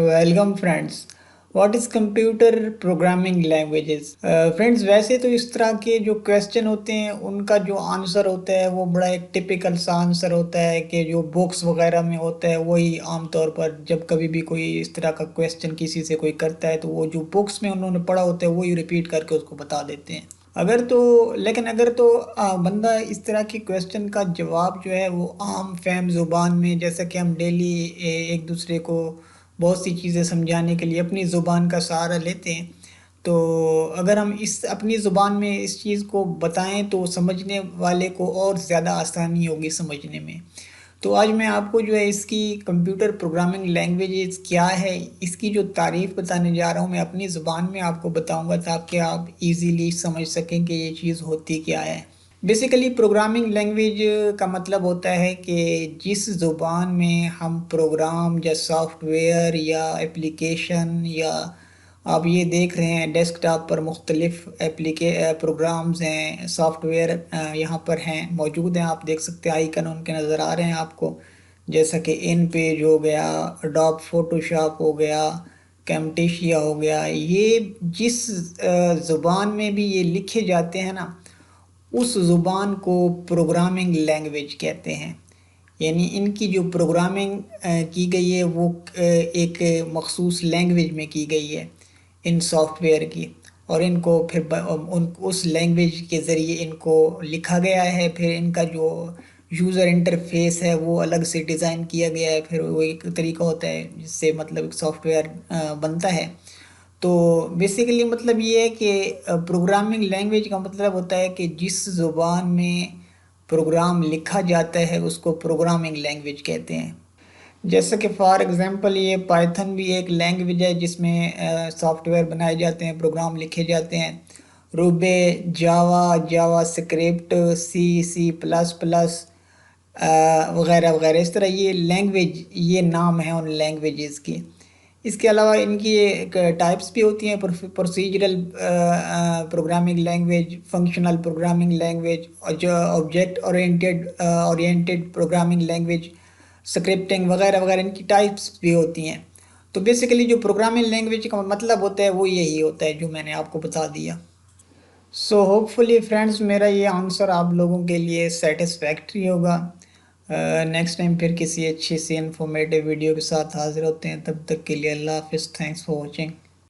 Welcome friends. What is computer programming languages. Friends, वैसे तो इस तरह के जो क्वेश्चन होते हैं उनका जो आंसर होता है वो बड़ा एक टिपिकल सा आंसर होता है कि जो बुक्स वगैरह में होता है वही आमतौर पर जब कभी भी कोई इस तरह का क्वेश्चन किसी से कोई करता है तो वो जो बुक्स में उन्होंने पढ़ा होता है वही रिपीट करके उसको बता देते हैं। अगर तो बंदा इस तरह के क्वेश्चन का जवाब जो है वो आम फहम ज़ुबान में, जैसा कि हम डेली एक दूसरे को बहुत सी चीज़ें समझाने के लिए अपनी ज़ुबान का सहारा लेते हैं, तो अगर हम इस अपनी ज़ुबान में इस चीज़ को बताएं तो समझने वाले को और ज़्यादा आसानी होगी समझने में। तो आज मैं आपको जो है इसकी कंप्यूटर प्रोग्रामिंग लैंग्वेजेस क्या है इसकी जो तारीफ़ बताने जा रहा हूँ, मैं अपनी ज़ुबान में आपको बताऊँगा ताकि आप इजीली समझ सकें कि ये चीज़ होती क्या है। बेसिकली प्रोग्रामिंग लैंग्वेज का मतलब होता है कि जिस ज़ुबान में हम प्रोग्राम या सॉफ्टवेयर या एप्लीकेशन या आप ये देख रहे हैं डेस्कटॉप पर मुख्तलिफ़ प्रोग्राम्स हैं, सॉफ्टवेयर यहाँ पर हैं, मौजूद हैं। आप देख सकते हैं आइकन उनके नज़र आ रहे हैं आपको, जैसा कि इन पेज हो गया, अडोब फोटोशॉप हो गया, कैमटेशिया हो गया। ये जिस ज़ुबान में भी ये लिखे जाते हैं ना, उस ज़ुबान को प्रोग्रामिंग लैंग्वेज कहते हैं। यानी इनकी जो प्रोग्रामिंग की गई है वो एक मखसूस लैंग्वेज में की गई है इन सॉफ्टवेयर की, और इनको फिर उस लैंग्वेज के ज़रिए इनको लिखा गया है। फिर इनका जो यूज़र इंटरफेस है वो अलग से डिज़ाइन किया गया है, फिर वो एक तरीका होता है जिससे मतलब सॉफ्टवेयर बनता है। तो बेसिकली मतलब ये है कि प्रोग्रामिंग लैंग्वेज का मतलब होता है कि जिस ज़ुबान में प्रोग्राम लिखा जाता है उसको प्रोग्रामिंग लैंग्वेज कहते हैं। जैसे कि फॉर एग्जांपल ये पाइथन भी एक लैंग्वेज है जिसमें सॉफ्टवेयर बनाए जाते हैं, प्रोग्राम लिखे जाते हैं। रूबे, जावा, जावा स्क्रिप्ट, सी प्लस प्लस वगैरह वगैरह, इस तरह ये लैंग्वेज, ये नाम है उन लैंग्वेजेस के। इसके अलावा इनकी एक टाइप्स भी होती हैं, procedural programming language, functional programming language, और जो object oriented programming language, scripting वगैरह वगैरह, इनकी टाइप्स भी होती हैं। तो बेसिकली जो प्रोग्रामिंग लैंग्वेज का मतलब होता है वो यही होता है जो मैंने आपको बता दिया। सो होपफुली फ्रेंड्स मेरा ये आंसर आप लोगों के लिए सेटिस्फैक्ट्री होगा। नेक्स्ट टाइम फिर किसी अच्छी सी इन्फॉर्मेटिव वीडियो के साथ हाजिर होते हैं, तब तक के लिए अल्लाह हाफिज़। Thanks for watching.